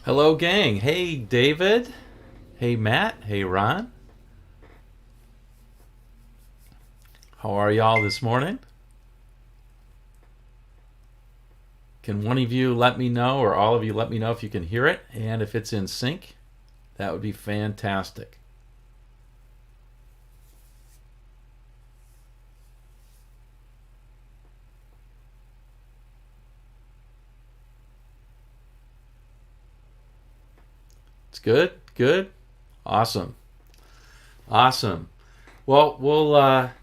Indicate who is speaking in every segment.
Speaker 1: Hello, gang. Hey, David. Hey, Matt. Hey, Ron. How are y'all this morning? Can one of you let me know, or all of you let me know if you can hear it and if it's in sync? That would be fantastic. It's good? Good? Awesome. Awesome. Well,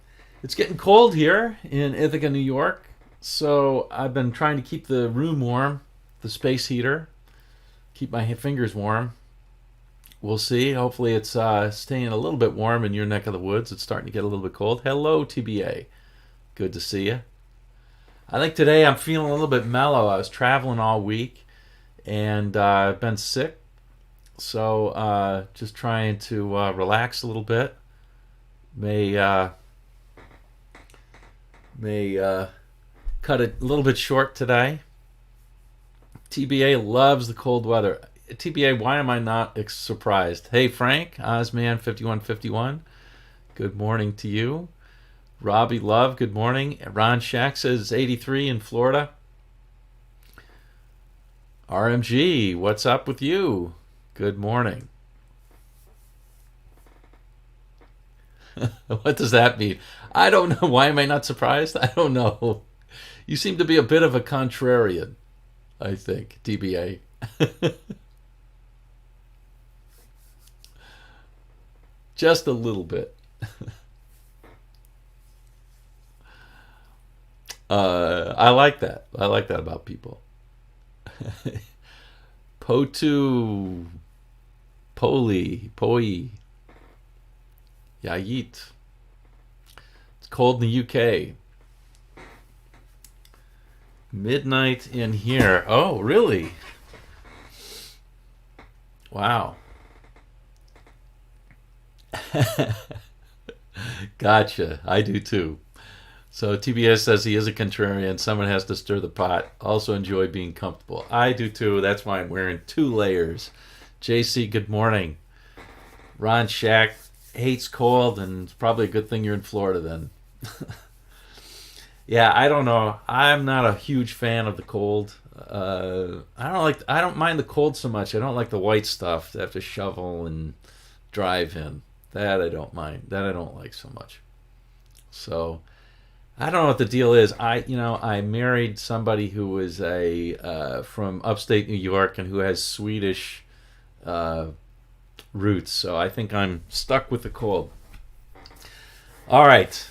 Speaker 1: it's getting cold here in Ithaca, New York. So I've been trying to keep the room warm, the space heater, keep my fingers warm. We'll see. Hopefully it's staying a little bit warm in your neck of the woods. It's starting to get a little bit cold. Hello, TBA. Good to see you. I think today I'm feeling a little bit mellow. I was traveling all week and I've been sick. So just trying to relax a little bit. May cut it a little bit short today. TBA loves the cold weather. TBA, why am I not surprised? Hey, Frank, Ozman5151, good morning to you. Robbie Love, good morning. Ron Shack says it's 83 in Florida. RMG, what's up with you? Good morning. What does that mean? I don't know. Why am I not surprised? I don't know. You seem to be a bit of a contrarian, I think, TBA. Just a little bit. I like that. I like that about people. Potu, Poi, Yayit. It's cold in the UK. Midnight in here. Oh, really? Wow. Gotcha. I do too. So TBS says he is a contrarian. Someone has to stir the pot. Also enjoy being comfortable. I do too. That's why I'm wearing 2 layers. JC, good morning. Ron Shack hates cold, and it's probably a good thing you're in Florida then. Yeah, I don't know. I'm not a huge fan of the cold. I don't mind the cold so much. I don't like the white stuff to have to shovel and drive in. That I don't mind. That I don't like so much. So I don't know what the deal is. I married somebody who was from upstate New York and who has Swedish roots. So I think I'm stuck with the cold. All right.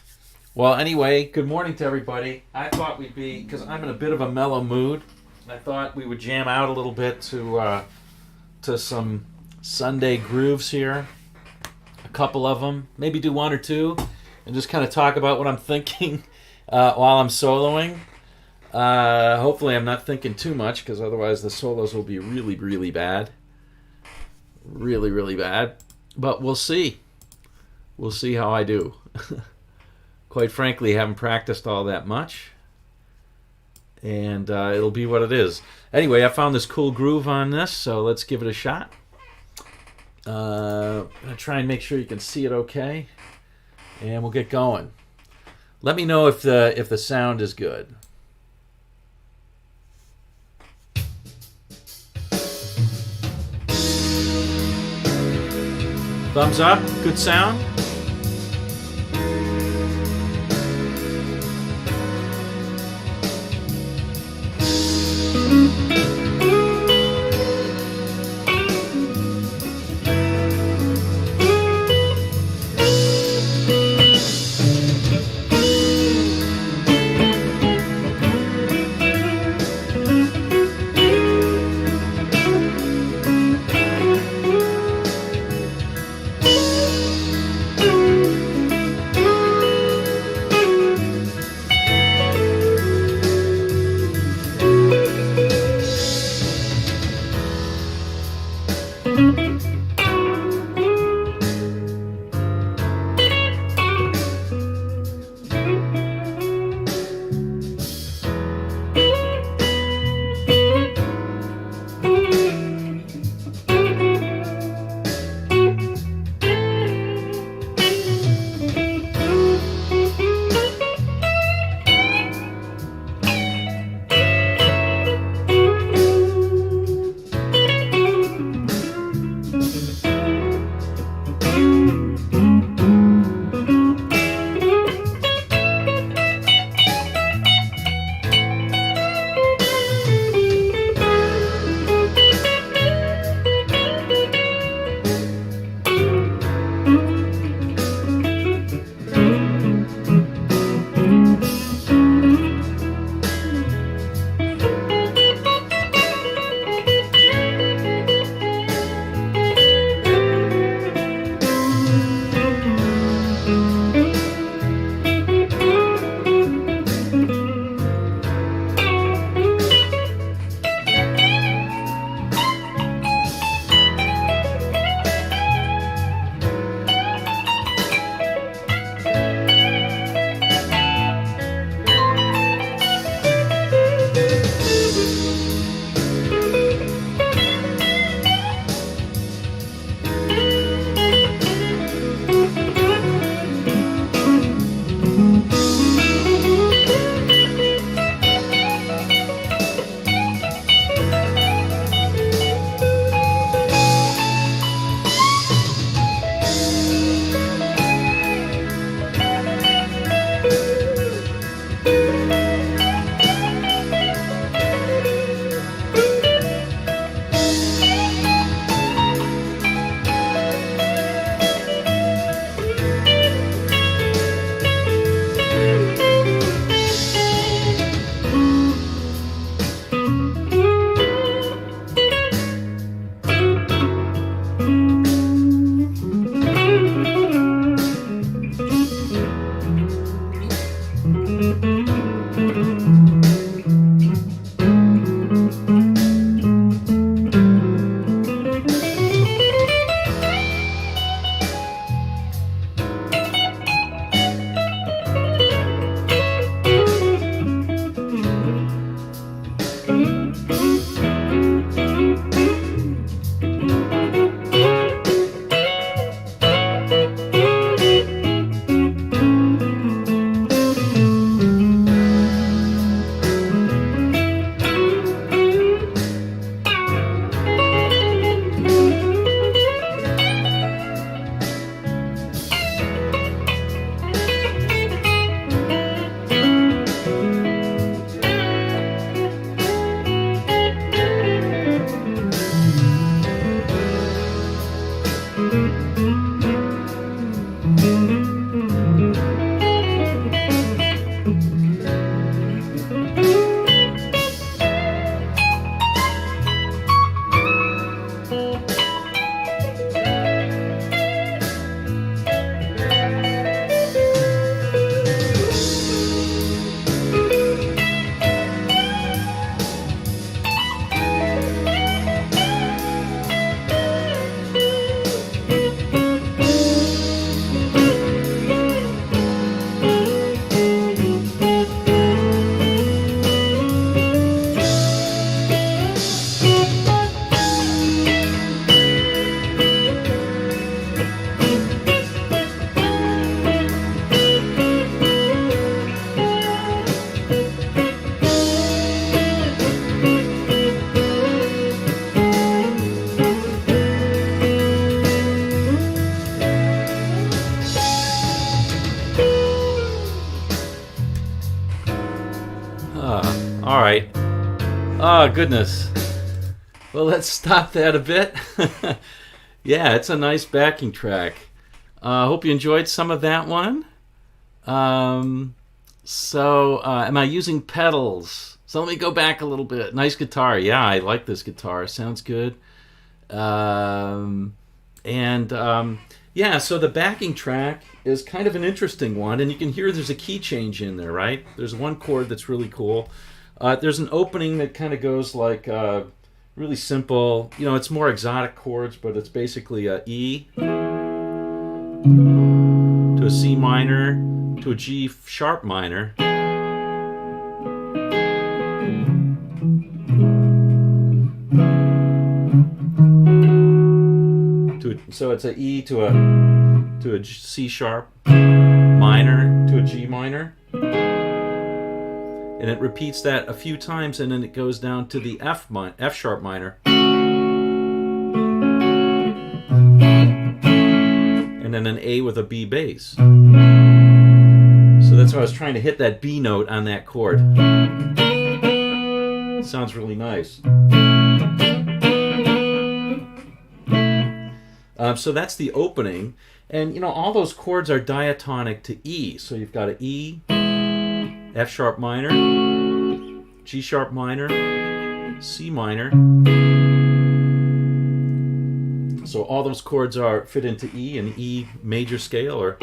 Speaker 1: Well, anyway, good morning to everybody. I thought because I'm in a bit of a mellow mood, I thought we would jam out a little bit to some Sunday grooves here. A couple of them, maybe do 1 or 2, and just kind of talk about what I'm thinking while I'm soloing. Hopefully I'm not thinking too much, because otherwise the solos will be really, really bad. Really, really bad. But we'll see. We'll see how I do. Quite frankly, haven't practiced all that much. And it'll be what it is. Anyway, I found this cool groove on this, so let's give it a shot. I'm going to try and make sure you can see it okay. And we'll get going. Let me know if the sound is good. Thumbs up, good sound. All right. Oh, goodness. Well, let's stop that a bit. Yeah, it's a nice backing track. Hope you enjoyed some of that one. Am I using pedals? So let me go back a little bit. Nice guitar. Yeah, I like this guitar. Sounds good. Yeah, so the backing track is kind of an interesting one, and you can hear there's a key change in there, right? There's one chord that's really cool. There's an opening that kind of goes like really simple. You know, it's more exotic chords, but it's basically a E to a C minor to a G sharp minor. So it's a E to a C sharp minor to a G minor, and it repeats that a few times, and then it goes down to the F sharp minor, and then an A with a B bass. So that's why I was trying to hit that B note on that chord. It sounds really nice. So that's the opening, and you know all those chords are diatonic to E. So you've got an E, F sharp minor, G sharp minor, C minor. So all those chords fit into E, and E major scale, or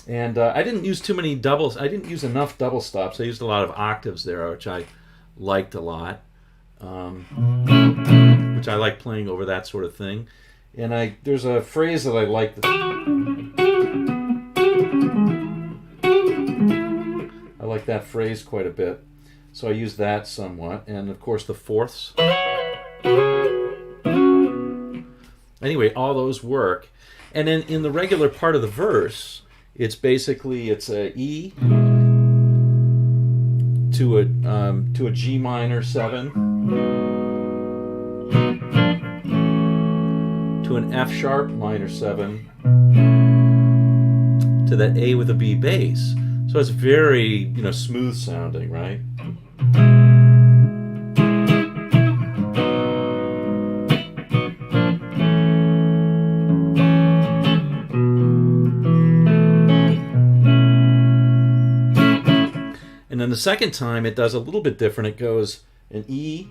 Speaker 1: and I didn't use too many doubles. I didn't use enough double stops. I used a lot of octaves there, which I liked a lot. Which I like playing over that sort of thing. And there's a phrase that I like. I like that phrase quite a bit. So I use that somewhat. And of course the fourths. Anyway, all those work. And then in the regular part of the verse, it's a E to a G minor 7. To an F sharp minor 7, to that A with a B bass. So it's very, smooth sounding, right? And then the second time it does a little bit different. It goes an E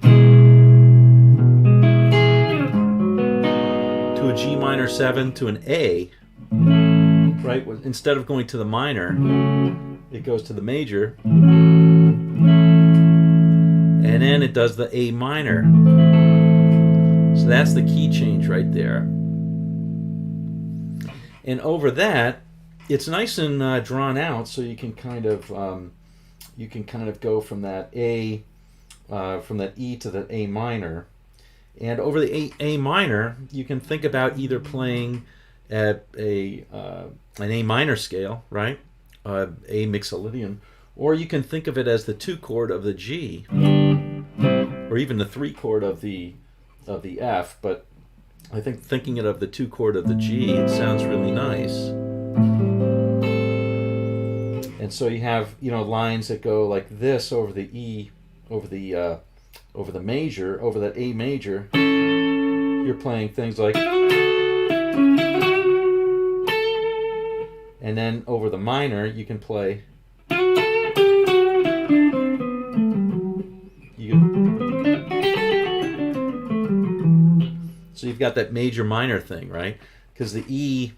Speaker 1: to a G minor 7 to an A, right? Instead of going to the minor, it goes to the major, and then it does the A minor. So that's the key change right there. And over that, it's nice and drawn out, so you can kind of go from that E to the A minor. And over the A minor, you can think about either playing at an A minor scale, right? A mixolydian, or you can think of it as the 2 chord of the G, or even the 3 chord of the F. But I think thinking it of the 2 chord of the G, it sounds really nice. And so you have lines that go like this over the E, over the over the major, over that A major, you're playing things like, and then over the minor, you can play. So you've got that major minor thing, right? Because the E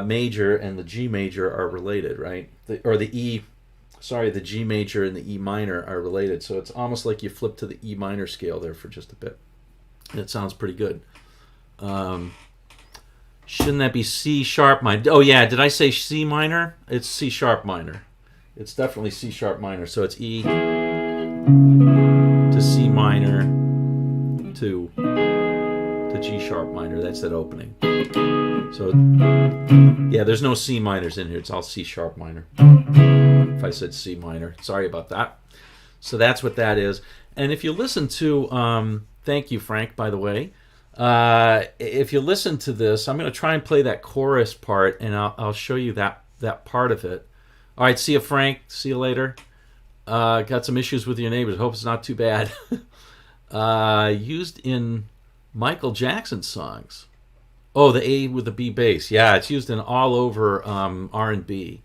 Speaker 1: major and the G major are related, right? The G major and the E minor are related. So it's almost like you flip to the E minor scale there for just a bit. And it sounds pretty good. Shouldn't that be C sharp minor? Oh yeah, did I say C minor? It's C sharp minor. It's definitely C sharp minor. So it's E to C minor to G sharp minor. That's that opening. So yeah, there's no C minors in here. It's all C sharp minor. If I said C minor, sorry about that. So that's what that is. And if you listen to, thank you, Frank, by the way. If you listen to this, I'm going to try and play that chorus part, and I'll show you that part of it. All right, see you, Frank. See you later. Got some issues with your neighbors. Hope it's not too bad. Used in Michael Jackson songs. Oh, the A with the B bass. Yeah, it's used in all over R&B.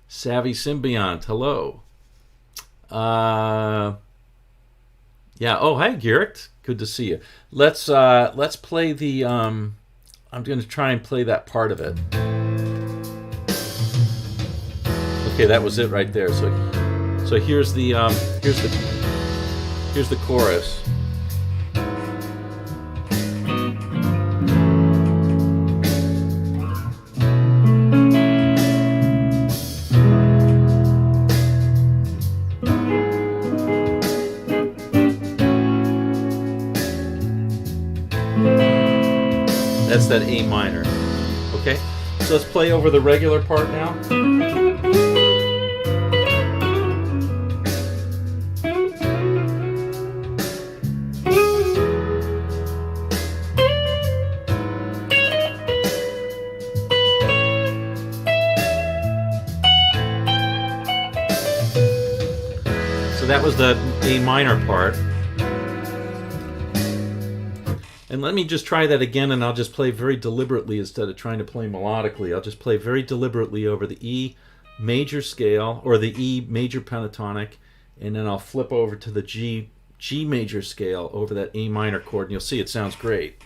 Speaker 1: Savvy Symbiont. Hello. Yeah. Oh, hi, Garrett. Good to see you. Let's play the. I'm going to try and play that part of it. Okay, that was it right there. So here's the chorus. That's that A minor. Okay? So let's play over the regular part now. So that was the A minor part. And let me just try that again, and I'll just play very deliberately instead of trying to play melodically. I'll just play very deliberately over the E major scale, or the E major pentatonic, and then I'll flip over to the G major scale over that A minor chord, and you'll see it sounds great.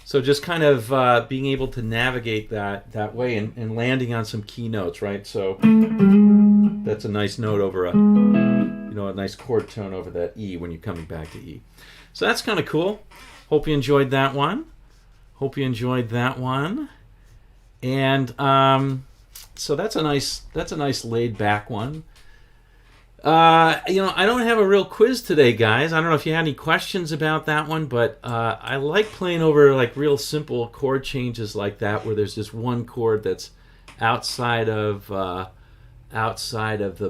Speaker 1: So just kind of being able to navigate that way and landing on some key notes, right? So that's a nice note over a nice chord tone over that E when you're coming back to E. So that's kind of cool. Hope you enjoyed that one. And so that's a nice laid back one. I don't have a real quiz today, guys. I don't know if you had any questions about that one, but I like playing over like real simple chord changes like that, where there's just one chord that's outside of the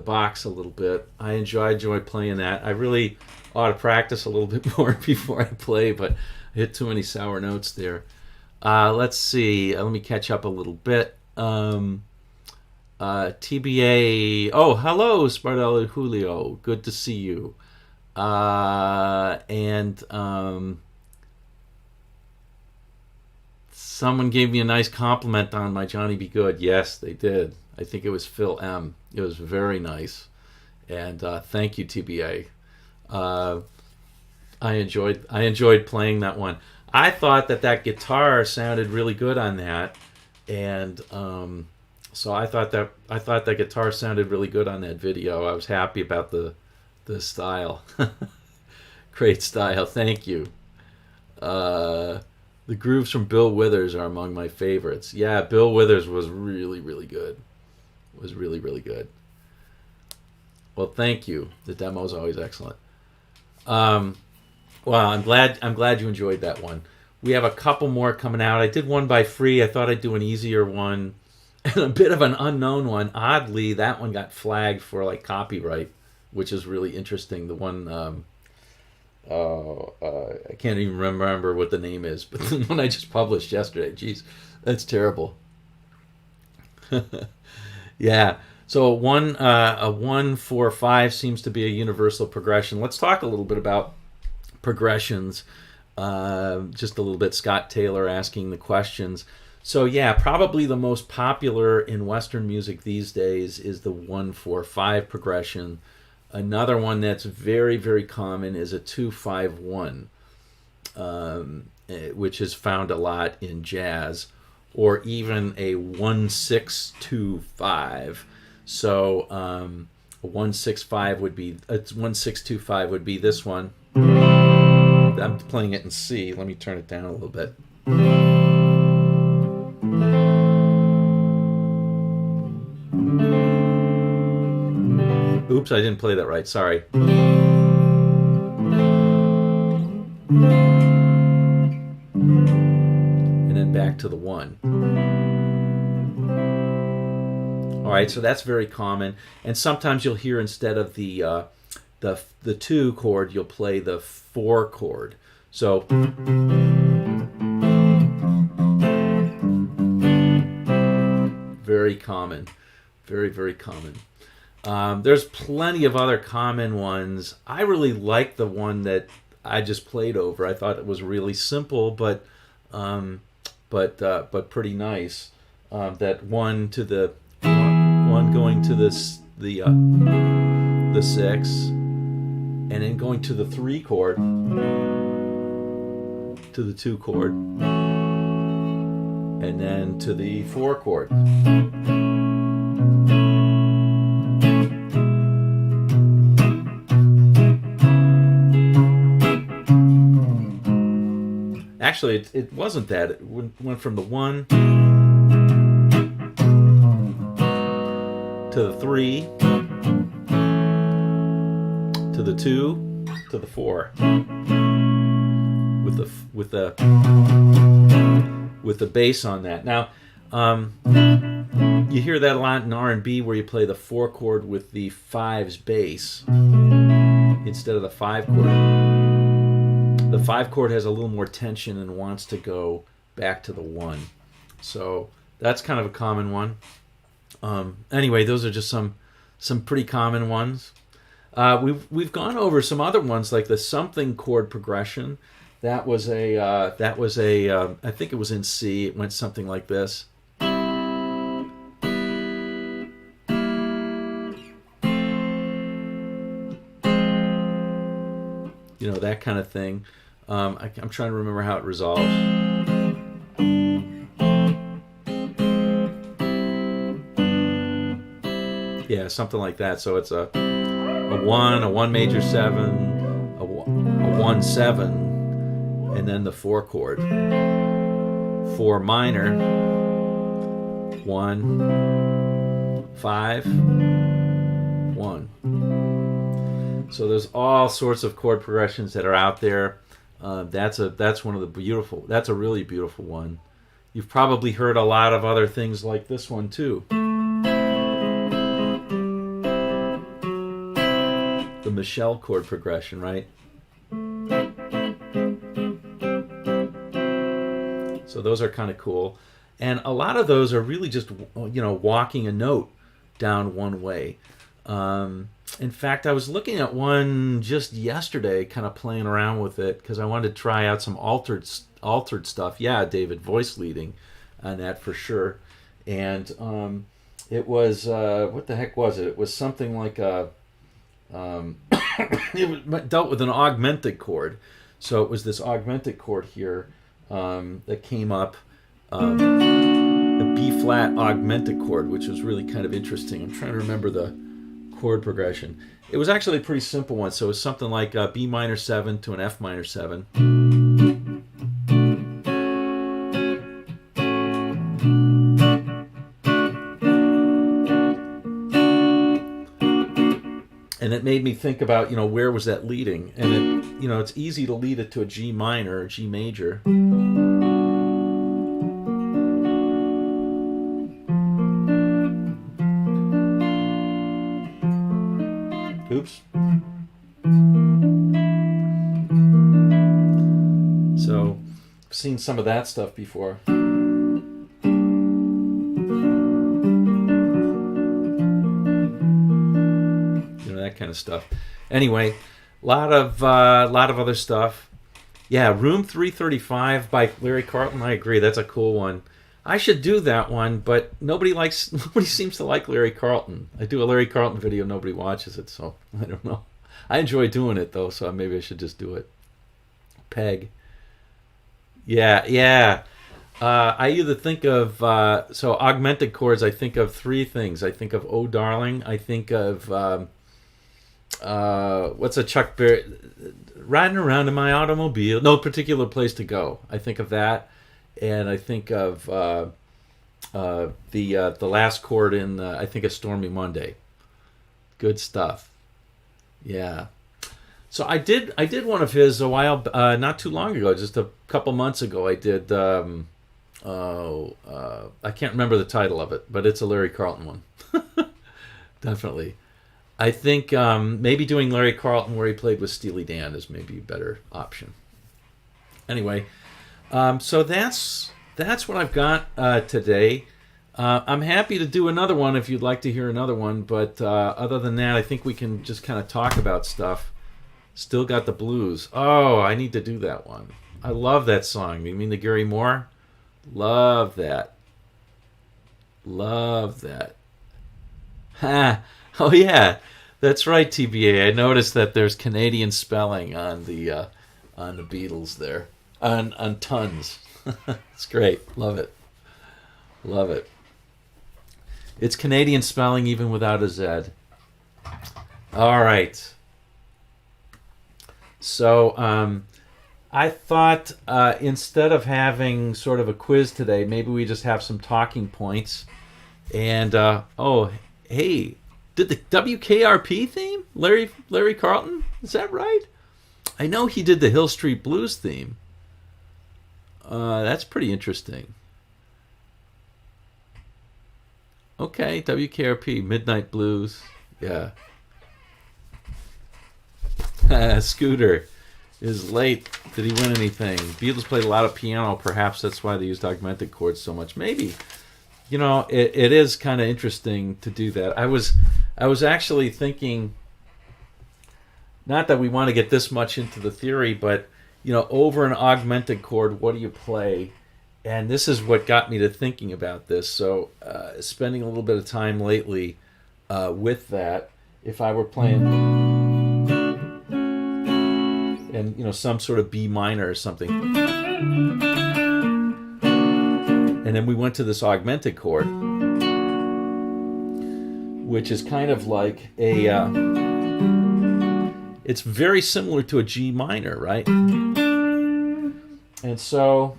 Speaker 1: box a little bit. I enjoy playing that. I really ought to practice a little bit more before I play, but I hit too many sour notes there. Let's see. Let me catch up a little bit. TBA. Oh, hello, Spardello Julio. Good to see you. And someone gave me a nice compliment on my Johnny B. Good. Yes, they did. I think it was Phil M. It was very nice. And thank you, TBA. I enjoyed playing that one. I thought that guitar sounded really good on that, and so I thought that guitar sounded really good on that video. I was happy about the style. Great style. Thank you. The grooves from Bill Withers are among my favorites. Yeah, Bill Withers was really, really good. Was really, really good. Well, thank you. The demo is always excellent. Well, I'm glad you enjoyed that one. We have a couple more coming out. I did one by free. I thought I'd do an easier one and a bit of an unknown one. Oddly, that one got flagged for like copyright, which is really interesting. The one I can't even remember what the name is, but the one I just published yesterday. Jeez, that's terrible. Yeah. So a 1-4-5 seems to be a universal progression. Let's talk a little bit about progressions. Just a little bit. Scott Taylor asking the questions. So yeah, probably the most popular in Western music these days is the 1-4-5 progression. Another one that's very, very common is a 2-5-1, which is found a lot in jazz, or even a 1-6-2-5. So a 1-6-5 would be 1-6-2-5 would be this one. I'm playing it in C. Let me turn it down a little bit. Oops, I didn't play that right. Sorry. And then back to the 1. All right, so that's very common. And sometimes you'll hear instead of the 2 chord, you'll play the 4 chord. So very common. Very, very common. There's plenty of other common ones. I really like the one that I just played over. I thought it was really simple, but pretty nice. That 1 to the 1 going to the 6, and then going to the 3 chord, to the 2 chord, and then to the 4 chord. Actually, it wasn't that. It went from the 1 to the 3 to the 2 to the 4 with the bass on that. Now, you hear that a lot in R&B where you play the 4 chord with the 5's bass instead of the 5 chord. The 5 chord has a little more tension and wants to go back to the 1. So that's kind of a common one. Anyway, those are just some pretty common ones. We've gone over some other ones like the something chord progression. That was a I think it was in C. It went something like this. You know, that kind of thing. I'm trying to remember how it resolves. Yeah, something like that. So it's a 1, a 1 major 7, a 1 7, and then the 4 chord. 4 minor, 1, 5, 1. So there's all sorts of chord progressions that are out there. That's a really beautiful one. You've probably heard a lot of other things like this one too. The Michelle chord progression, right? So those are kind of cool. And a lot of those are really just, walking a note down one way. In fact, I was looking at one just yesterday, kind of playing around with it because I wanted to try out some altered stuff. Yeah, David, voice leading on that for sure. And it was what the heck was it? It was something like a it dealt with an augmented chord. So it was this augmented chord here that came up. A B flat augmented chord, which was really kind of interesting. I'm trying to remember the chord progression. It was actually a pretty simple one, so it was something like B minor 7 to an F minor 7. And it made me think about, where was that leading? And it's easy to lead it to a G minor or G major. Oops. So, I've seen some of that stuff before. That kind of stuff. Anyway, a lot of other stuff. Yeah, Room 335 by Larry Carlton. I agree. That's a cool one. I should do that one, but nobody seems to like Larry Carlton. I do a Larry Carlton video, nobody watches it, so I don't know. I enjoy doing it though, so maybe I should just do it. Peg. Yeah. I either think of so augmented chords. I think of three things. I think of "Oh Darling." I think of what's a Chuck Berry? Riding around in my automobile. No particular place to go. I think of that. And I think of the last chord in I think of Stormy Monday. Good stuff. Yeah. So I did one of his a while, not too long ago, just a couple months ago. I did. I can't remember the title of it, but it's a Larry Carlton one. Definitely. I think maybe doing Larry Carlton where he played with Steely Dan is maybe a better option. Anyway. So that's what I've got today. I'm happy to do another one if you'd like to hear another one, but other than that, I think we can just kind of talk about stuff. Still got the blues. Oh, I need to do that one. I love that song. You mean the Gary Moore? Love that. Ha! Oh yeah, that's right, TBA. I noticed that there's Canadian spelling on the Beatles there. On tons. It's great. Love it. It's Canadian spelling even without a Z. All right. So I thought instead of having sort of a quiz today, maybe we just have some talking points. And hey, did the WKRP theme? Larry Carlton? Is that right? I know he did the Hill Street Blues theme. That's pretty interesting. Okay, WKRP, Midnight Blues. Yeah. Scooter is late. Did he win anything? Beatles played a lot of piano. Perhaps that's why they used augmented chords so much. Maybe. It is kind of interesting to do that. I was actually thinking, not that we want to get this much into the theory, but over an augmented chord, what do you play? And this is what got me to thinking about this. So, spending a little bit of time lately with that, if I were playing, and some sort of B minor or something, and then we went to this augmented chord, which is kind of like a. It's very similar to a G minor, right? And so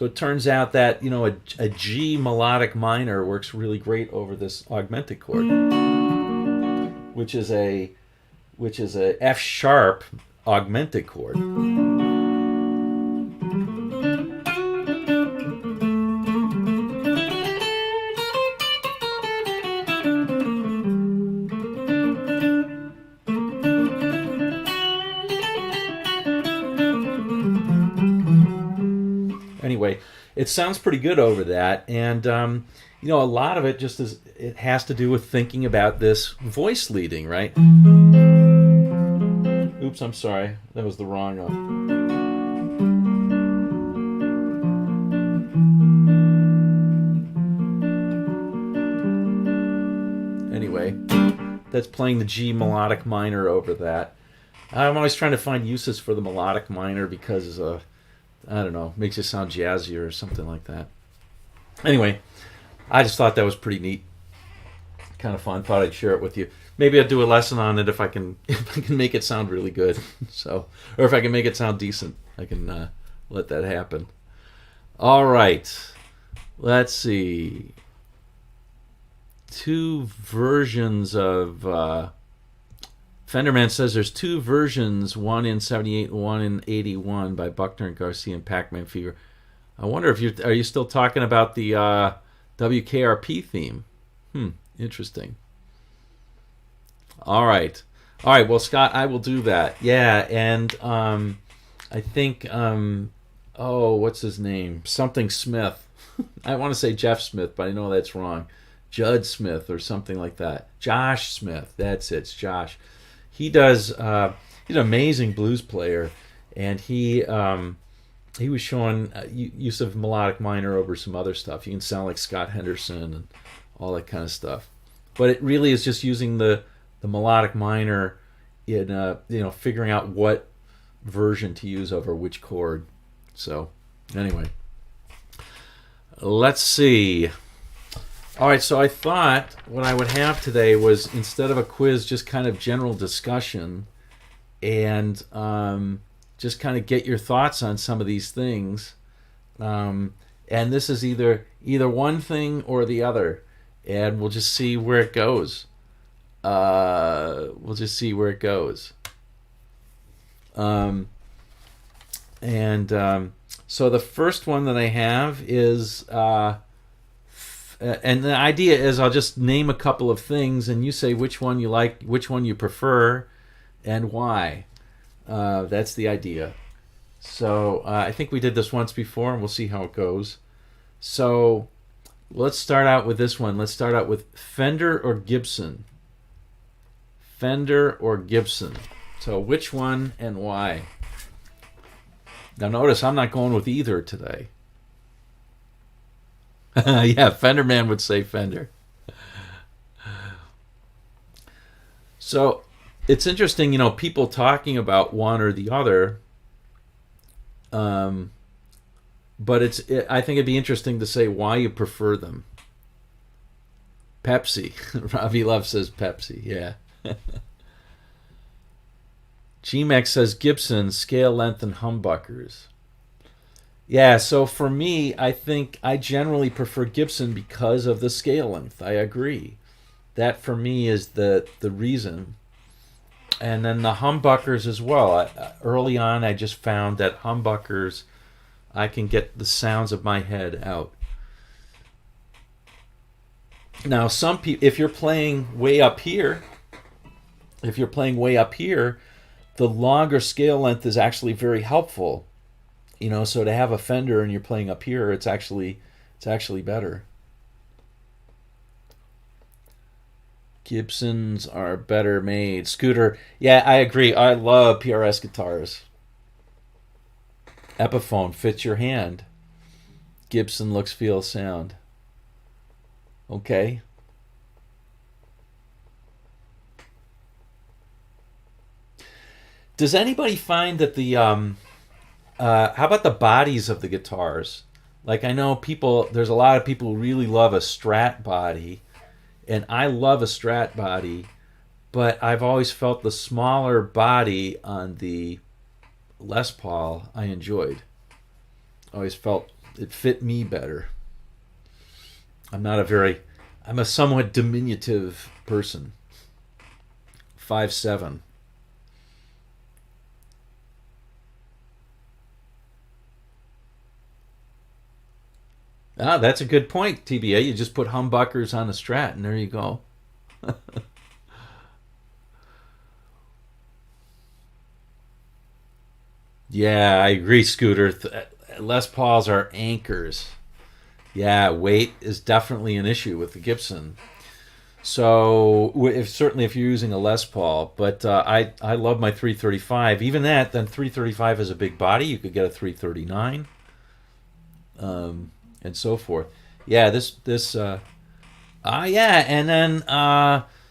Speaker 1: it turns out that a G melodic minor works really great over this augmented chord, which is a F sharp augmented chord. Anyway, it sounds pretty good over that, and a lot of it just it has to do with thinking about this voice leading, right? Oops, I'm sorry, that was the wrong one. Anyway, that's playing the G melodic minor over that. I'm always trying to find uses for the melodic minor because I don't know, makes it sound jazzier or something like that. Anyway, I just thought that was pretty neat, kind of fun. Thought I'd share it with you. Maybe I'll do a lesson on it if I can if I can make it sound really good. So, or if I can make it sound decent, I can let that happen. All right, let's see. Two versions of Fenderman says there's two versions, one in 78 and one in 81 by Buckner and Garcia and Pac-Man Fever. I wonder if are you still talking about the WKRP theme? Interesting. All right. Well, Scott, I will do that. Yeah, and I think what's his name? Something Smith. I want to say Jeff Smith, but I know that's wrong. Judd Smith or something like that. Josh Smith. That's it. It's Josh. He does. He's an amazing blues player, and he was showing use of melodic minor over some other stuff. You can sound like Scott Henderson and all that kind of stuff. But it really is just using the melodic minor in figuring out what version to use over which chord. So anyway, let's see. All right, so I thought what I would have today was, instead of a quiz, just kind of general discussion, and just kind of get your thoughts on some of these things. And this is either one thing or the other, and we'll just see where it goes. So the first one that I have is, and the idea is I'll just name a couple of things, and you say which one you like, which one you prefer, and why. That's the idea. So I think we did this once before, and we'll see how it goes. So let's start out with this one. Let's start out with Fender or Gibson. Fender or Gibson. So which one and why? Now notice I'm not going with either today. Yeah, Fenderman would say Fender. So it's interesting, people talking about one or the other. But I think it'd be interesting to say why you prefer them. Pepsi. Robbie Love says Pepsi. Yeah. GMEX says Gibson, scale length, and humbuckers. Yeah, so for me, I think I generally prefer Gibson because of the scale length. I agree. That for me is the reason. And then the humbuckers as well. Early on, I just found that humbuckers, I can get the sounds of my head out. Now, some people, if you're playing way up here, the longer scale length is actually very helpful. So to have a Fender and you're playing up here, it's actually better. Gibsons are better made. Scooter, yeah, I agree. I love PRS guitars. Epiphone fits your hand. Gibson looks, feels, sound. Okay. Does anybody find that how about the bodies of the guitars? Like, I know there's a lot of people who really love a Strat body, and I love a Strat body, but I've always felt the smaller body on the Les Paul I enjoyed. I always felt it fit me better. I'm a somewhat diminutive person. 5'7". Ah, that's a good point, TBA. You just put humbuckers on a Strat, and there you go. Yeah, I agree, Scooter. Les Pauls are anchors. Yeah, weight is definitely an issue with the Gibson. So certainly if you're using a Les Paul, but I love my 335. Even then 335 is a big body. You could get a 339. And so forth. Yeah, and then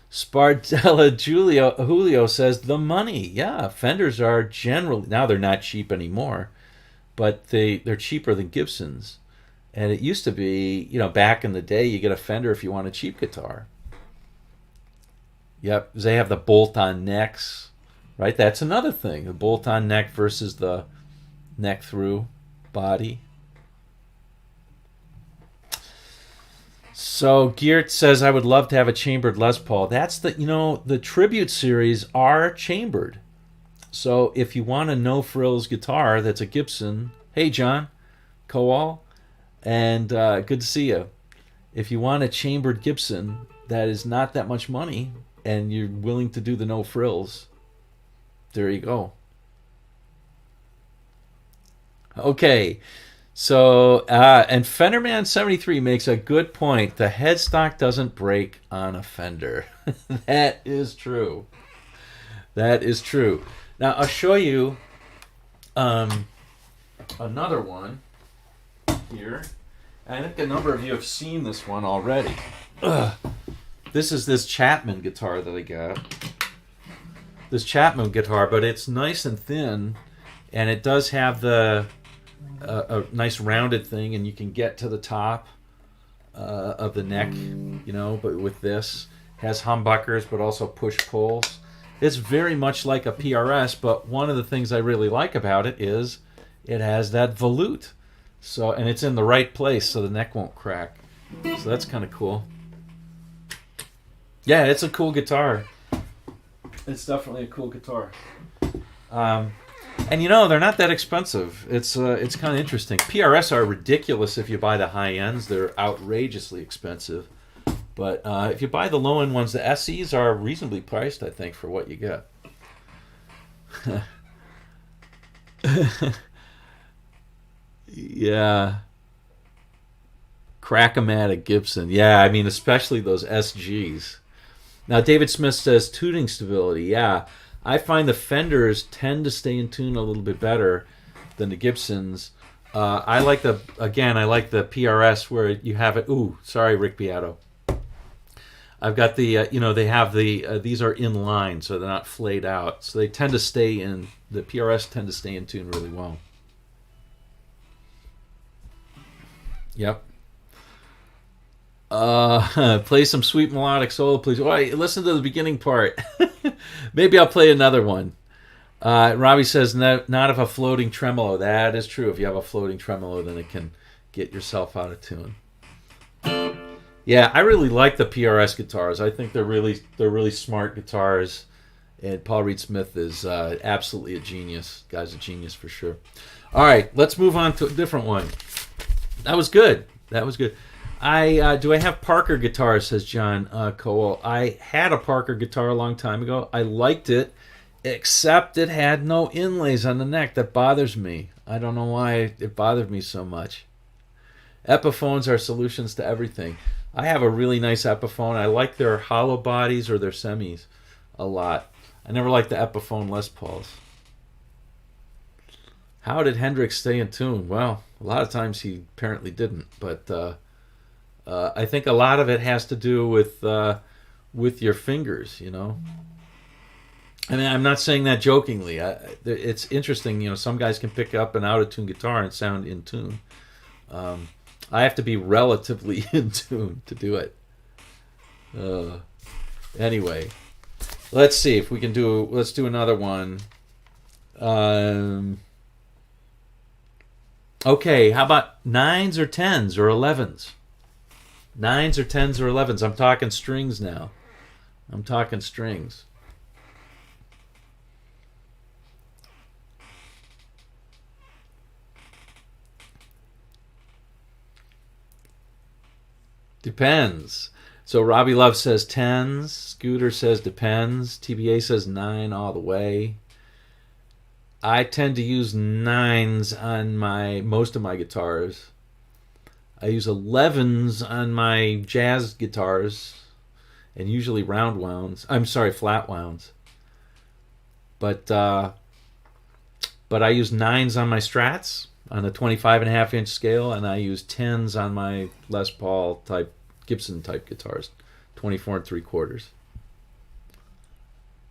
Speaker 1: Spardella Julio says the money. Yeah, Fenders are generally, now they're not cheap anymore, but they're cheaper than Gibsons. And it used to be, back in the day, you get a Fender if you want a cheap guitar. Yep, they have the bolt-on necks, right? That's another thing, the bolt-on neck versus the neck-through body. So Geert says, I would love to have a chambered Les Paul. That's the Tribute series are chambered. So if you want a no-frills guitar that's a Gibson, hey, John Kowal, and good to see you. If you want a chambered Gibson that is not that much money and you're willing to do the no-frills, there you go. Okay, so, and Fenderman 73 makes a good point. The headstock doesn't break on a Fender. That is true. That is true. Now, I'll show you another one here. I think a number of you have seen this one already. This is this Chapman guitar that I got. This Chapman guitar, but it's nice and thin, and it does have a nice rounded thing, and you can get to the top of the neck, but with this. It has humbuckers, but also push-pulls. It's very much like a PRS, but one of the things I really like about it is it has that volute. So, and it's in the right place so the neck won't crack. So that's kind of cool. Yeah, it's a cool guitar. It's definitely a cool guitar. And they're not that expensive. It's kind of interesting. PRS are ridiculous if you buy the high ends. They're outrageously expensive. But if you buy the low end ones, the SEs are reasonably priced, I think, for what you get. Yeah. Crack-o-matic Gibson. Yeah, I mean, especially those SGs. Now, David Smith says tuning stability. Yeah, I find the Fenders tend to stay in tune a little bit better than the Gibsons. I like the PRS where you have it. Ooh, sorry, Rick Beato. I've got the, they have these are in line, so they're not flayed out. So they tend to stay in, the PRS tend to stay in tune really well. Yep. Play some sweet melodic solo, please. Oh, listen to the beginning part. Maybe I'll play another one. Robbie says, not if a floating tremolo. That is true. If you have a floating tremolo, then it can get yourself out of tune. Yeah, I really like the PRS guitars. I think they're really smart guitars, and Paul Reed Smith is absolutely a genius. Guy's a genius for sure. All right, let's move on to a different one. That was good. Do I have Parker guitars, says John Cole. I had a Parker guitar a long time ago. I liked it, except it had no inlays on the neck. That bothers me. I don't know why it bothered me so much. Epiphones are solutions to everything. I have a really nice Epiphone. I like their hollow bodies or their semis a lot. I never liked the Epiphone Les Pauls. How did Hendrix stay in tune? Well, a lot of times he apparently didn't, but I think a lot of it has to do with your fingers, I mean, I'm not saying that jokingly. It's interesting, some guys can pick up an out-of-tune guitar and sound in tune. I have to be relatively in tune to do it. Anyway, let's see if we can let's do another one. Okay, how about 9s or 10s or 11s? 9s or 10s or 11s. I'm talking strings now. I'm talking strings. Depends. So Robbie Love says 10s. Scooter says depends. TBA says 9 all the way. I tend to use 9s on most of my guitars. I use 11s on my jazz guitars, and usually round wounds. I'm sorry, flat wounds. But I use 9s on my Strats on the 25.5-inch scale, and I use 10s on my Les Paul type Gibson type guitars, 24 3/4.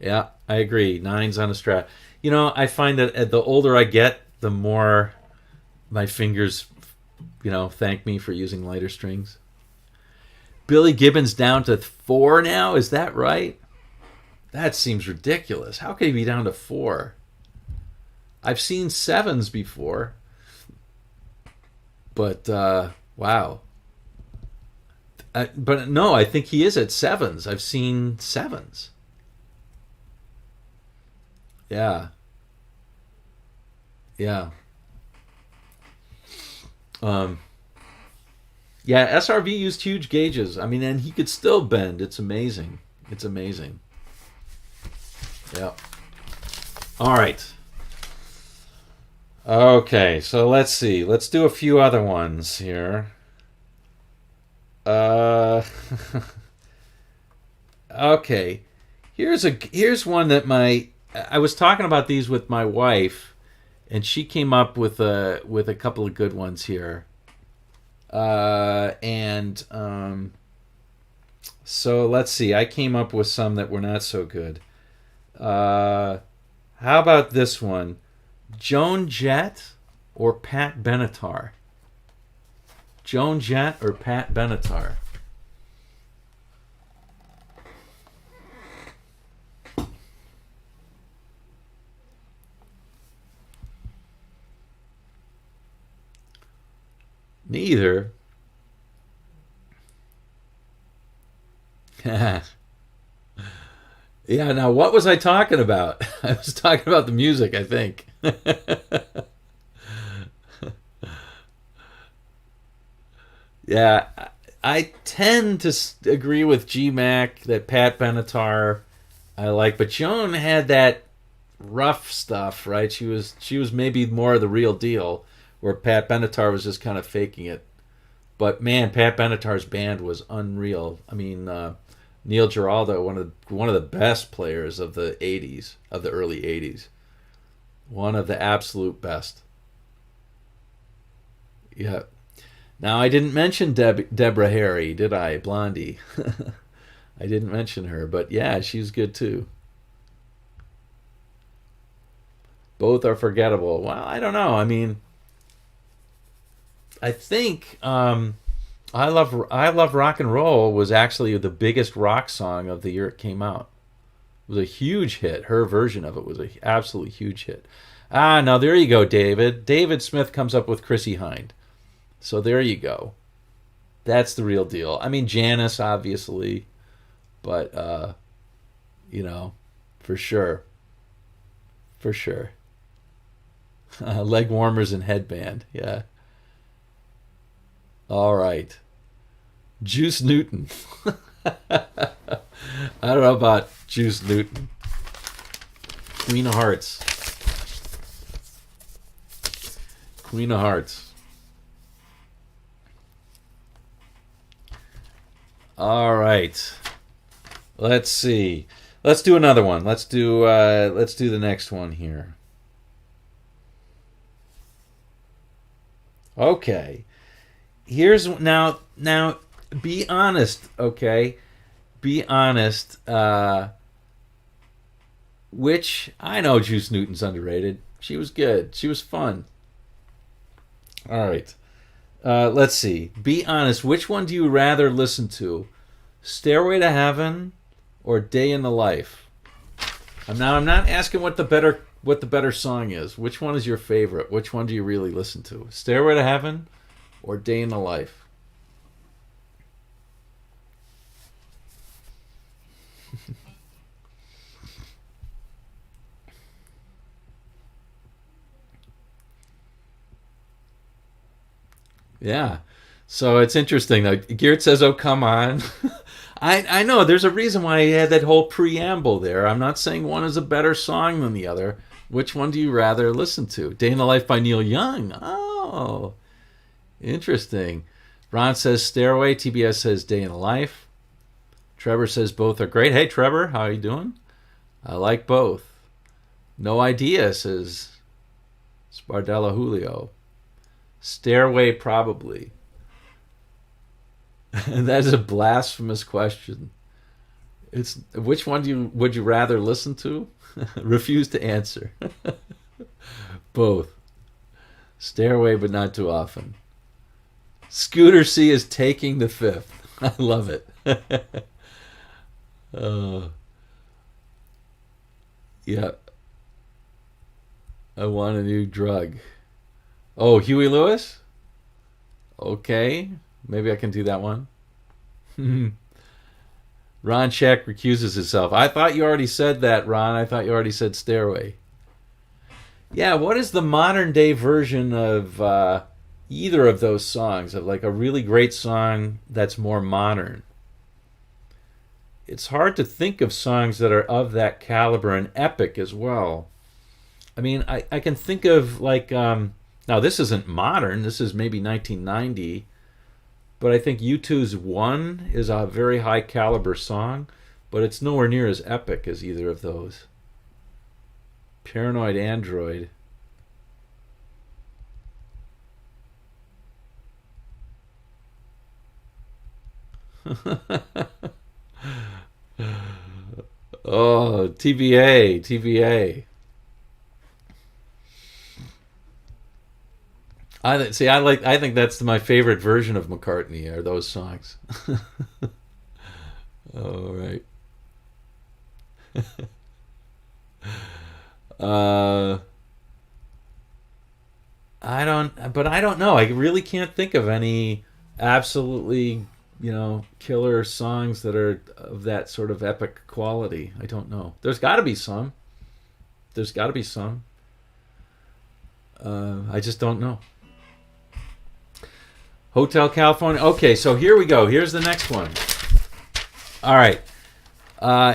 Speaker 1: Yeah, I agree. 9s on a Strat. I find that the older I get, the more my fingers thank me for using lighter strings. Billy Gibbons down to 4 now? Is that right? That seems ridiculous. How could he be down to 4? I've seen 7s before. But, wow. But no, I think he is at 7s. I've seen 7s. Yeah. Yeah. Yeah, SRV used huge gauges. I mean, and he could still bend. It's amazing. It's amazing. Yeah. All right. Okay, so let's see. Let's do a few other ones here. Okay. Here's one that I was talking about these with my wife, and she came up with a couple of good ones here. So let's see. I came up with some that were not so good. How about this one? Joan Jett or Pat Benatar? Joan Jett or Pat Benatar? Neither. Yeah, now what was I talking about? I was talking about the music, I think. Yeah, I tend to agree with G-Mac that Pat Benatar I like, but Joan had that rough stuff, right? She was maybe more of the real deal, where Pat Benatar was just kind of faking it. But man, Pat Benatar's band was unreal. I mean, Neil Giraldo, one of the best players of the '80s, of the early '80s, one of the absolute best. Yeah. Now I didn't mention Deborah Harry, did I? Blondie. I didn't mention her, but yeah, she's good too. Both are forgettable. Well, I don't know. I mean, I think I love rock and roll was actually the biggest rock song of the year it came out. It was a huge hit. Her version of it was an absolutely huge hit. Now there you go, David. David Smith comes up with Chrissie Hynde. So there you go. That's the real deal. I mean, Janis, obviously, but for sure, for sure. Leg warmers and headband. Yeah. All right. Juice Newton. I don't know about Juice Newton. Queen of Hearts. Queen of Hearts. All right. Let's see. Let's do another one. Let's do the next one here. Okay. Here's now be honest, okay? Be honest. Which I know Juice Newton's underrated. She was good. She was fun. All right. Let's see. Be honest. Which one do you rather listen to? Stairway to Heaven or Day in the Life? I'm not asking what the better song is. Which one is your favorite? Which one do you really listen to? Stairway to Heaven or Day in the Life? Yeah. So it's interesting though. Geert says, "Oh, come on." I know there's a reason why he had that whole preamble there. I'm not saying one is a better song than the other. Which one do you rather listen to? Day in the Life by Neil Young. Oh, interesting. Ron says Stairway. TBS says Day in the Life. Trevor says both are great. Hey, Trevor, how are you doing? I like both. No idea, says Spardella Julio. Stairway, probably. That is a blasphemous question. It's which one would you rather listen to? Refuse to answer. Both. Stairway, but not too often. Scooter C is taking the fifth. I love it. uh, yeah. I want a new drug. Oh, Huey Lewis? Okay. Maybe I can do that one. Ron Shack recuses himself. I thought you already said that, Ron. I thought you already said Stairway. Yeah, what is the modern day version of either of those songs? Of like a really great song that's more modern? It's hard to think of songs that are of that caliber and epic as well. I mean, I can think of like, now this isn't modern, this is maybe 1990, but I think U2's One is a very high caliber song, but it's nowhere near as epic as either of those. Paranoid Android. Oh, TBA, TBA. I think that's my favorite version of McCartney are those songs. All right. uh, I don't know. I really can't think of any absolutely, killer songs that are of that sort of epic quality. I don't know. There's got to be some. There's got to be some. I just don't know. Hotel California. Okay, so here we go. Here's the next one. All right.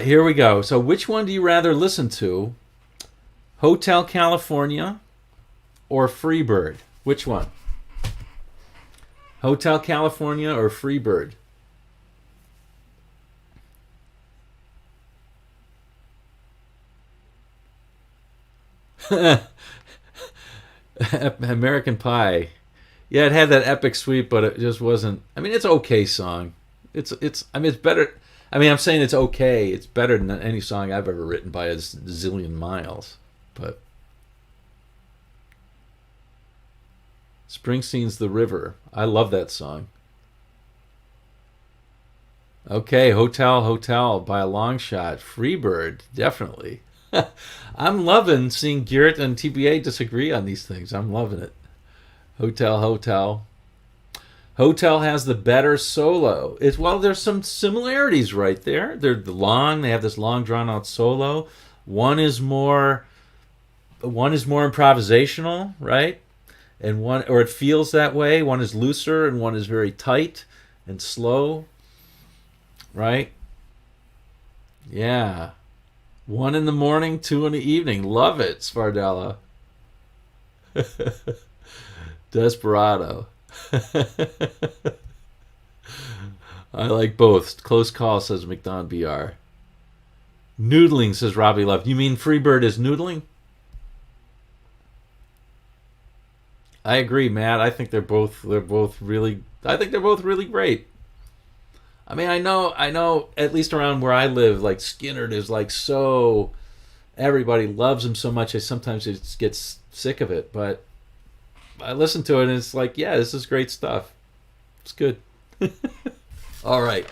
Speaker 1: Here we go. So which one do you rather listen to? Hotel California or Freebird? Which one? Hotel California or Freebird? American Pie. Yeah, it had that epic sweep, but it just wasn't. I mean, it's an okay song. It's. I mean, it's better. I mean, I'm saying it's okay. It's better than any song I've ever written by a zillion miles. But Springsteen's "The River." I love that song. Okay, Hotel Hotel by a long shot. Freebird, definitely. I'm loving seeing Garrett and TBA disagree on these things. I'm loving it. Hotel Hotel. Hotel has the better solo. There's some similarities right there. They have this long drawn out solo. One is more improvisational, right? And or it feels that way. One is looser and one is very tight and slow. Right? Yeah. 1 in the morning, 2 in the evening. Love it, Svardella. Desperado. I like both. Close call, says McDon BR. Noodling, says Robbie Love. You mean Freebird is noodling? I agree, Matt. I think they're both really great. I mean, I know at least around where I live, like Skinner is like so everybody loves him so much I sometimes just get sick of it, but I listen to it and it's like, yeah, this is great stuff. It's good. All right.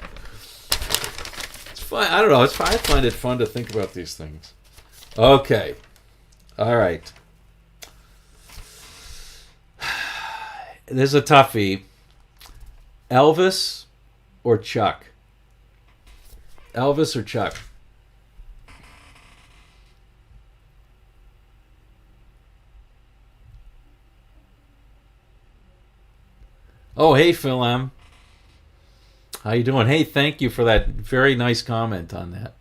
Speaker 1: It's fun. I don't know. I find it fun to think about these things. Okay. All right. This is a toughie. Elvis or Chuck? Elvis or Chuck? Oh, hey, Phil M. How you doing? Hey, thank you for that very nice comment on that.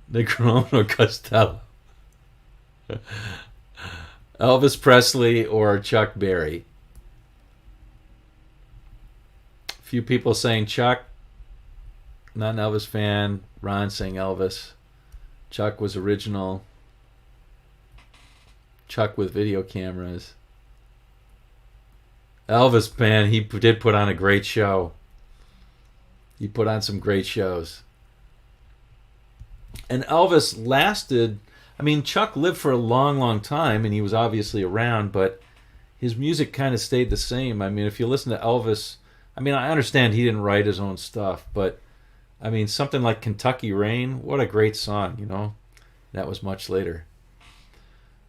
Speaker 1: Negron or Costello? Elvis Presley or Chuck Berry? Few people saying Chuck. Not an Elvis fan. Ron saying Elvis. Chuck was original. Chuck with video cameras. Elvis, man, he did put on a great show. He put on some great shows. And Elvis lasted. I mean, Chuck lived for a long, long time, and he was obviously around, but his music kind of stayed the same. I mean, if you listen to Elvis, I mean, I understand he didn't write his own stuff, but I mean, something like Kentucky Rain, what a great song, you know? That was much later.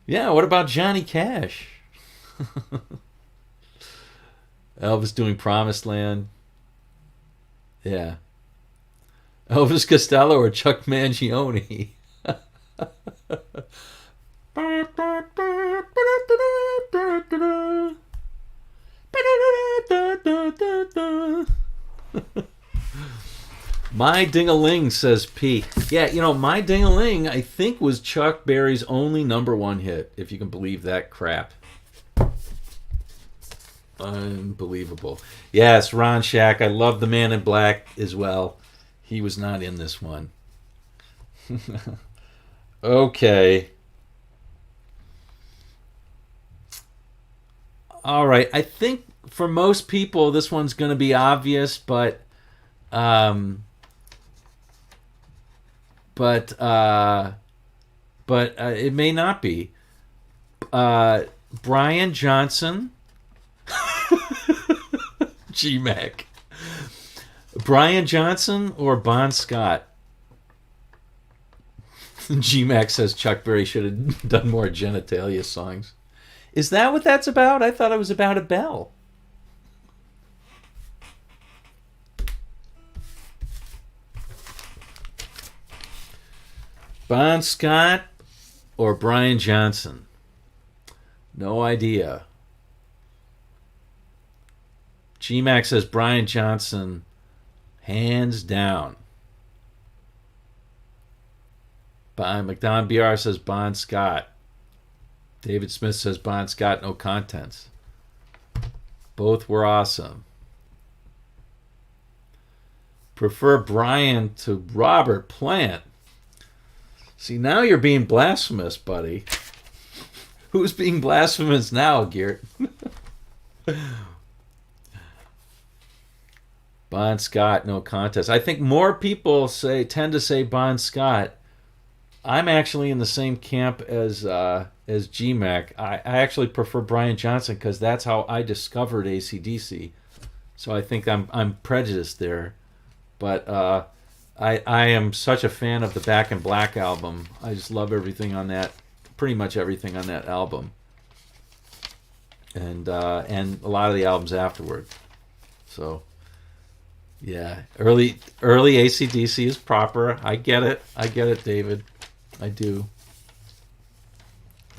Speaker 1: Yeah, what about Johnny Cash? Elvis doing Promised Land. Yeah. Elvis Costello or Chuck Mangione? My Ding-a-Ling, says P. Yeah, you know, My Ding-a-Ling, I think, was Chuck Berry's only #1 hit, if you can believe that crap. Unbelievable. Yes, Ron Shack. I love The Man in Black as well. He was not in this one. Okay. All right. I think for most people, this one's going to be obvious, but it may not be. Brian Johnson, G-Mac. Brian Johnson or Bon Scott? G-Mac says Chuck Berry should have done more genitalia songs. Is that what that's about? I thought it was about a bell. Bon Scott or Brian Johnson? No idea. G-Mac says Brian Johnson, hands down. McDonald BR says Bon Scott. David Smith says Bon Scott, no contents. Both were awesome. Prefer Brian to Robert Plant. See, now you're being blasphemous, buddy. Who's being blasphemous now, Geert? Bon Scott, no contest. I think more people tend to say Bon Scott. I'm actually in the same camp as G-Mac. I actually prefer Brian Johnson because that's how I discovered AC/DC. So I think I'm prejudiced there. But I am such a fan of the Back in Black album. I just love everything on that, pretty much everything on that album, and a lot of the albums afterward. So, yeah, early AC/DC is proper. I get it, David. I do.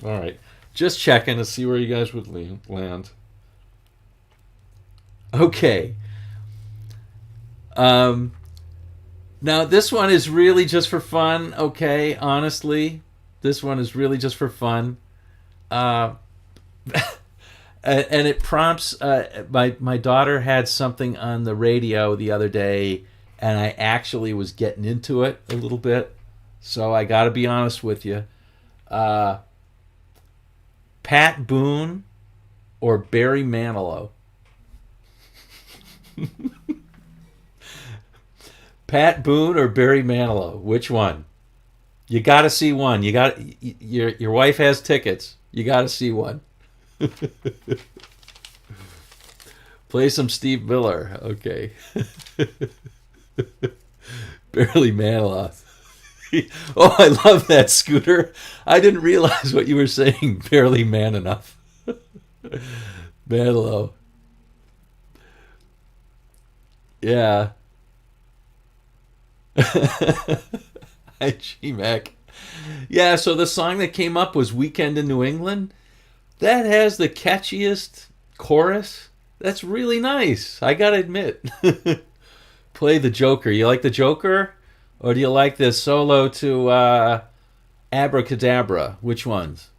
Speaker 1: All right, just checking to see where you guys would land. Okay. Now, this one is really just for fun, okay? Honestly, this one is really just for fun. And it prompts... my daughter had something on the radio the other day, and I actually was getting into it a little bit. So I got to be honest with you. Pat Boone or Barry Manilow? Pat Boone or Barry Manilow? Which one? You got to see one. Your wife has tickets. You got to see one. Play some Steve Miller. Okay. Barely Manilow. Oh, I love that, Scooter. I didn't realize what you were saying. Barely man enough. Manilow. Yeah. Hi, G-Mac. Yeah, so the song that came up was Weekend in New England. That has the catchiest chorus. That's really nice. I gotta admit. Play the Joker. You like the Joker? Or do you like this solo to Abracadabra? Which ones?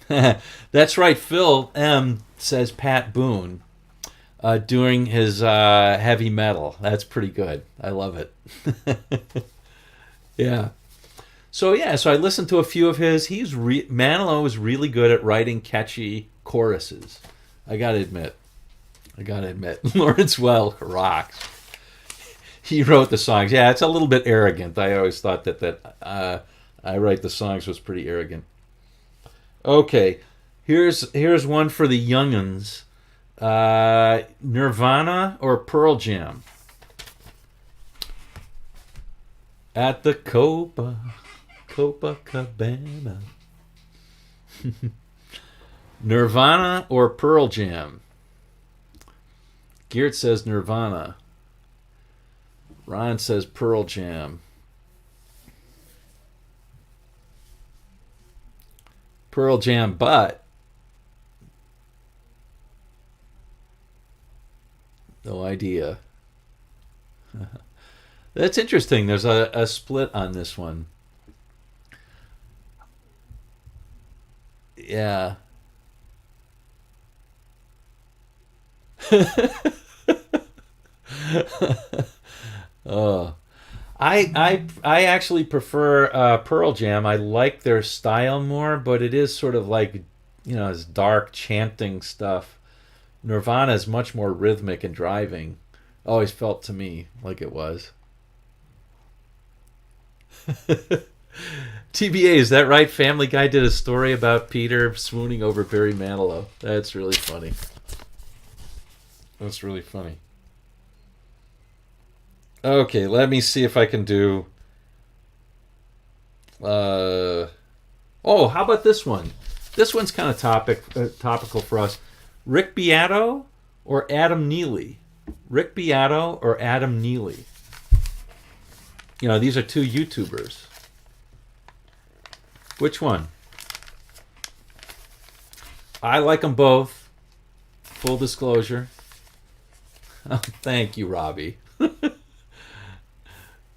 Speaker 1: That's right. Phil M. says Pat Boone doing his heavy metal. That's pretty good. I love it. Yeah. So I listened to a few of his. Manilow is really good at writing catchy choruses. I gotta admit. Lawrence Welk rocks. He wrote the songs. Yeah, it's a little bit arrogant. I always thought that I write the songs was pretty arrogant. Okay. Here's one for the young'uns. Nirvana or Pearl Jam? At the Copacabana. Nirvana or Pearl Jam? Geert says Nirvana. Ron says Pearl Jam. Pearl Jam, but no idea. That's interesting. There's a split on this one. Yeah. Oh, I actually prefer Pearl Jam. I like their style more, but it is sort of like, it's dark chanting stuff. Nirvana is much more rhythmic and driving. Always felt to me like it was. TBA, is that right? Family Guy did a story about Peter swooning over Barry Manilow. That's really funny. That's really funny. Okay, let me see if I can do... how about this one? This one's kind of topical for us. Rick Beato or Adam Neely? Rick Beato or Adam Neely? These are two YouTubers. Which one? I like them both. Full disclosure. Oh, thank you, Robbie.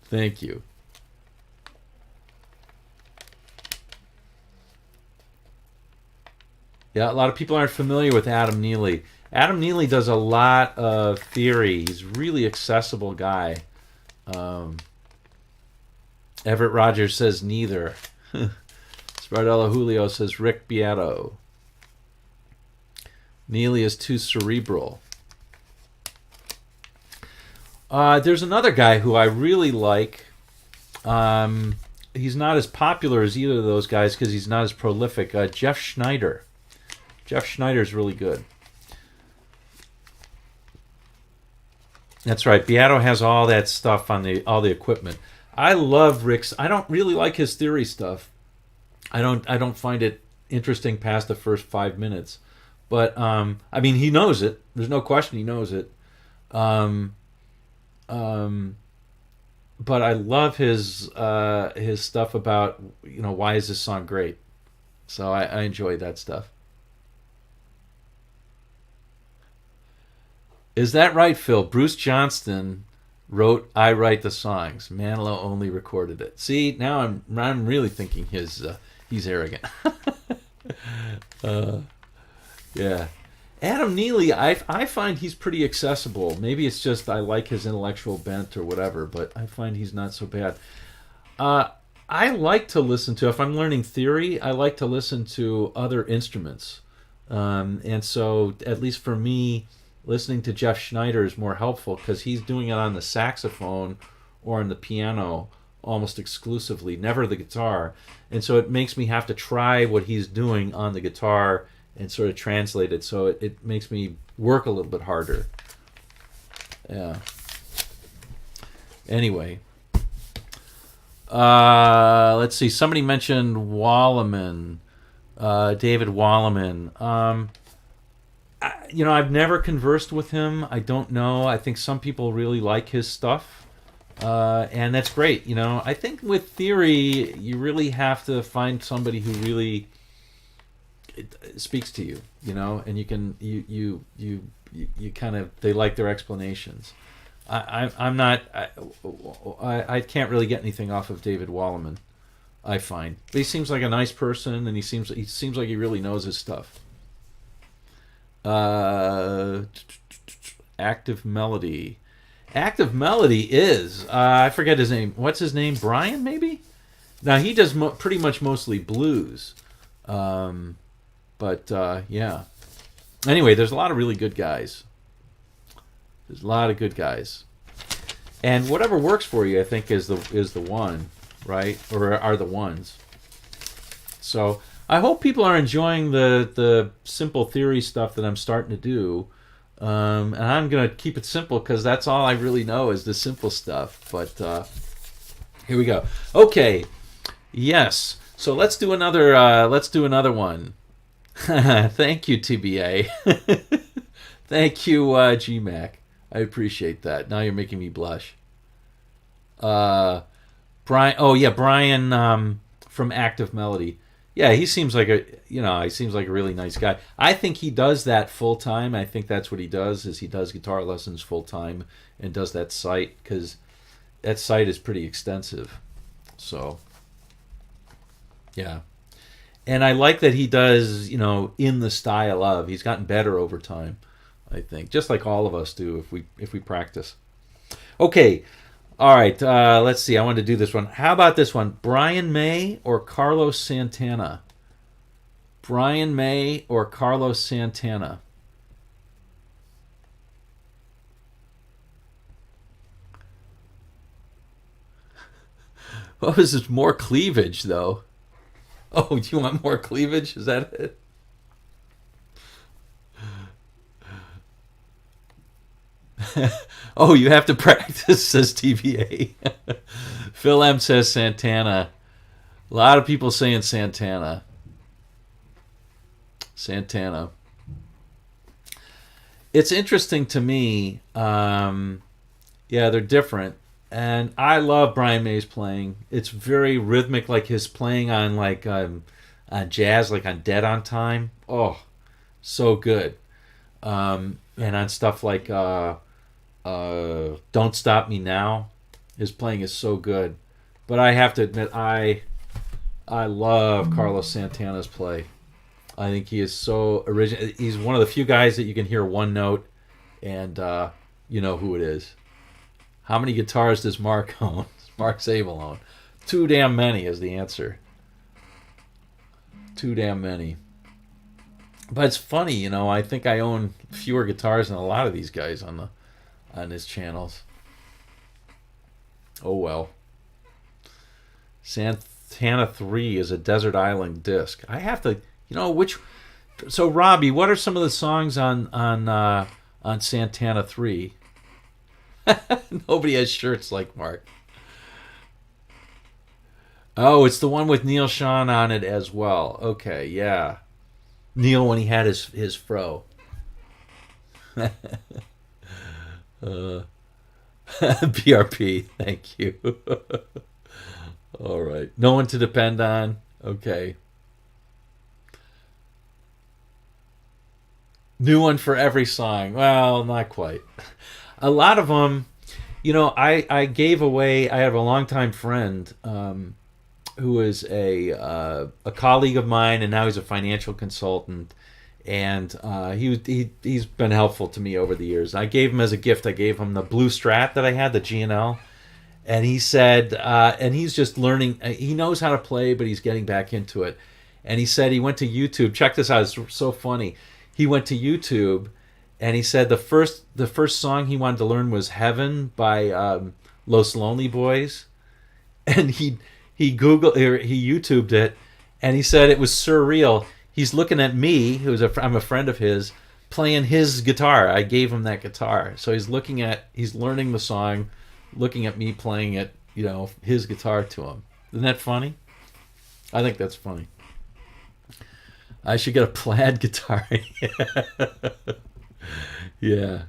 Speaker 1: Thank you. Yeah, a lot of people aren't familiar with Adam Neely. Adam Neely does a lot of theory. He's a really accessible guy. Everett Rogers says neither. Spardello Julio says Rick Beato. Neely is too cerebral. There's another guy who I really like. He's not as popular as either of those guys because he's not as prolific. Jeff Schneider. Jeff Schneider's really good. That's right. Beato has all that stuff on all the equipment. I love Rick's. I don't really like his theory stuff. I don't find it interesting past the first 5 minutes. But he knows it. There's no question he knows it. But I love his stuff about why is this song great. So I enjoy that stuff. Is that right, Phil? Bruce Johnston wrote "I Write the Songs." Manilow only recorded it. See, now I'm really thinking he's arrogant. Yeah. Adam Neely, I find he's pretty accessible. Maybe it's just I like his intellectual bent or whatever, but I find he's not so bad. I like to listen to, if I'm learning theory, I like to listen to other instruments. And so, at least for me, listening to Jeff Schneider is more helpful because he's doing it on the saxophone or on the piano almost exclusively, never the guitar. And so it makes me have to try what he's doing on the guitar and sort of translate it. So it makes me work a little bit harder. Yeah. Anyway. Let's see. Somebody mentioned Walleman. David Walleman. I've never conversed with him. I don't know. I think some people really like his stuff. And that's great. I think with theory, you really have to find somebody who really speaks to you, and you can, you kind of, they like their explanations. I'm not, I can't really get anything off of David Walleman, I find. But he seems like a nice person, and he seems like he really knows his stuff. Active Melody. Active Melody is, I forget his name. What's his name? Brian, maybe? Now, he does pretty much mostly blues. But yeah. Anyway, there's a lot of really good guys. There's a lot of good guys. And whatever works for you, I think, is the one, right? Or are the ones. So I hope people are enjoying the simple theory stuff that I'm starting to do. And I'm gonna keep it simple because that's all I really know is the simple stuff. But here we go. Okay, yes. So let's do another. Let's do another one. Thank you, TBA. Thank you, GMAC. I appreciate that. Now you're making me blush. Brian. Oh yeah, Brian from Active Melody. Yeah, he seems like he seems like a really nice guy. I think he does that full time. I think that's what he does. Is he does guitar lessons full time and does that site because that site is pretty extensive. So yeah, and I like that he does in the style of. He's gotten better over time. I think just like all of us do if we practice. Okay. All right, let's see. I want to do this one. How about this one? Brian May or Carlos Santana? Brian May or Carlos Santana? What was this? More cleavage, though. Oh, do you want more cleavage? Is that it? Oh, you have to practice, says TVA. Phil M says Santana. A lot of people saying Santana. Santana. It's interesting to me. Yeah, they're different. And I love Brian May's playing. It's very rhythmic, like his playing on on jazz, like on Dead on Time. Oh, so good. And on stuff like Don't Stop Me Now. His playing is so good. But I have to admit, I love Carlos Santana's play. I think he is so original. He's one of the few guys that you can hear one note and you know who it is. How many guitars does Mark own? Mark Zabel own? Too damn many is the answer. Too damn many. But it's funny, I think I own fewer guitars than a lot of these guys on his channels. Oh well. Santana 3 is a desert island disc. I have to, which. So Robbie, what are some of the songs on Santana 3? Nobody has shirts like Mark. Oh, it's the one with Neil Sean on it as well. Okay, yeah. Neil when he had his fro. BRP, thank you. All right. No one to depend on. Okay. New one for every song. Well, not quite. A lot of them, I gave away. I have a longtime friend who is a colleague of mine, and now he's a financial consultant. And he's been helpful to me over the years. I gave him as a gift. I gave him the blue Strat that I had, the G&L. And he said, and he's just learning. He knows how to play, but he's getting back into it. And he said he went to YouTube. Check this out. It's so funny. He went to YouTube, and he said the first song he wanted to learn was "Heaven" by Los Lonely Boys, and he YouTubed it, and he said it was surreal. He's looking at me, I'm a friend of his, playing his guitar. I gave him that guitar, so he's learning the song, looking at me playing it, his guitar to him. Isn't that funny? I think that's funny. I should get a plaid guitar. Yeah.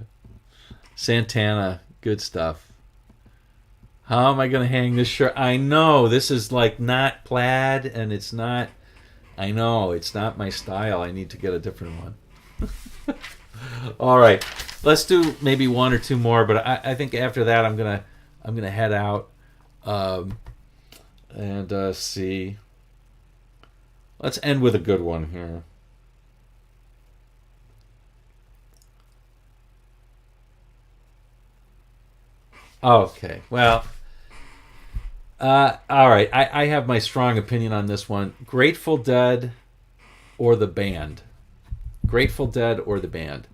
Speaker 1: Santana, good stuff. How am I going to hang this shirt? I know, this is like not plaid, and it's not, I know, it's not my style. I need to get a different one. All right. Let's do maybe one or two more, but I think after that I'm gonna head out and see. Let's end with a good one here. Okay, well, all right. I have my strong opinion on this one. Grateful Dead or the band? Grateful Dead or the band?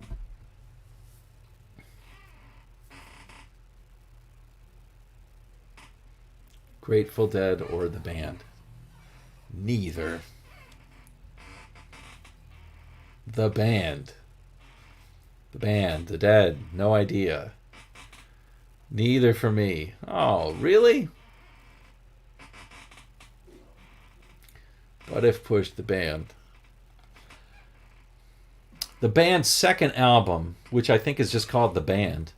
Speaker 1: Grateful Dead or the band? Neither. The band. The band. The Dead. No idea. Neither for me. Oh, really? What if pushed the band? The band's second album, which I think is just called The Band,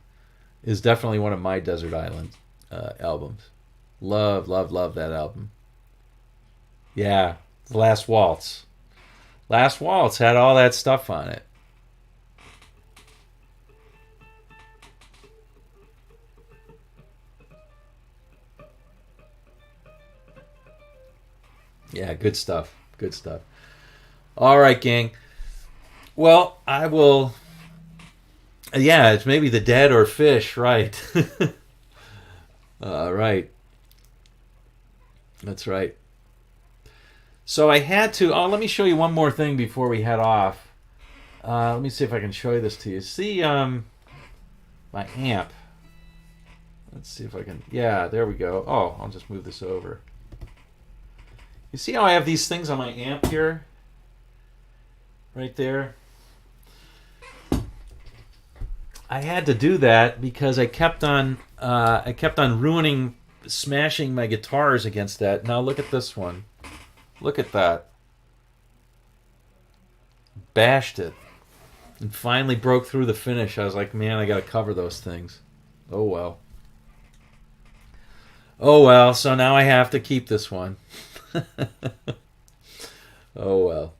Speaker 1: is definitely one of my Desert Island albums. Love, love, love that album. Yeah, The Last Waltz. Last Waltz had all that stuff on it. Yeah, good stuff. Good stuff. All right, gang. Well, I will. Yeah, it's maybe the Dead or Fish, right? Right. That's right. So I had to. Oh, let me show you one more thing before we head off. Let me see if I can show you this to you. See, my amp. Let's see if I can. Yeah, there we go. Oh, I'll just move this over. You see how I have these things on my amp here? Right there. I had to do that because I kept on ruining, smashing my guitars against that. Now look at this one. Look at that. Bashed it. And finally broke through the finish. I was like, man, I gotta cover those things. Oh well. Oh well, so now I have to keep this one. Oh well.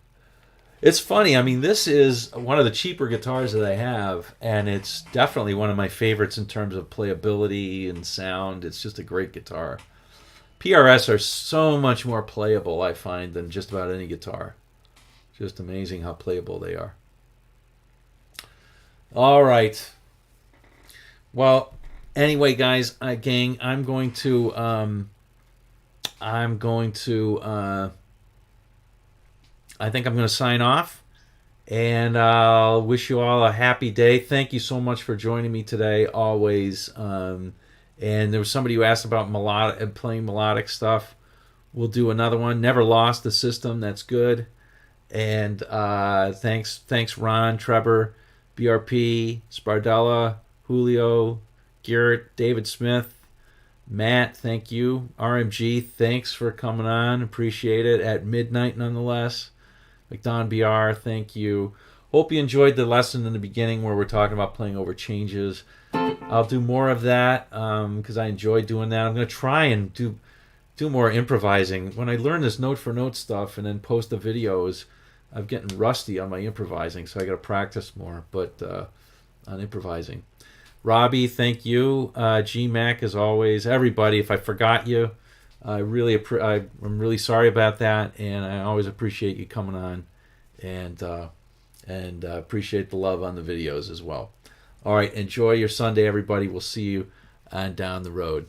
Speaker 1: It's funny. I mean, this is one of the cheaper guitars that I have, and it's definitely one of my favorites in terms of playability and sound. It's just a great guitar. PRS are so much more playable, I find, than just about any guitar. Just amazing how playable they are. All right. Well, anyway, guys, gang, I'm going to I think I'm going to sign off, and I'll wish you all a happy day. Thank you so much for joining me today, always. And there was somebody who asked about playing melodic stuff. We'll do another one. Never lost the system. That's good. And thanks, Ron, Trevor, BRP, Spardella, Julio, Garrett, David Smith, Matt. Thank you. RMG. Thanks for coming on. Appreciate it. At midnight, nonetheless. McDon BR, thank you. Hope you enjoyed the lesson in the beginning where we're talking about playing over changes. I'll do more of that because I enjoy doing that. I'm going to try and do more improvising. When I learn this note for note stuff and then post the videos, I'm getting rusty on my improvising, so I got to practice more. But on improvising, Robbie, thank you. GMAC, as always. Everybody, if I forgot you, I'm really sorry about that, and I always appreciate you coming on, and appreciate the love on the videos as well. All right, enjoy your Sunday, everybody. We'll see you on down the road.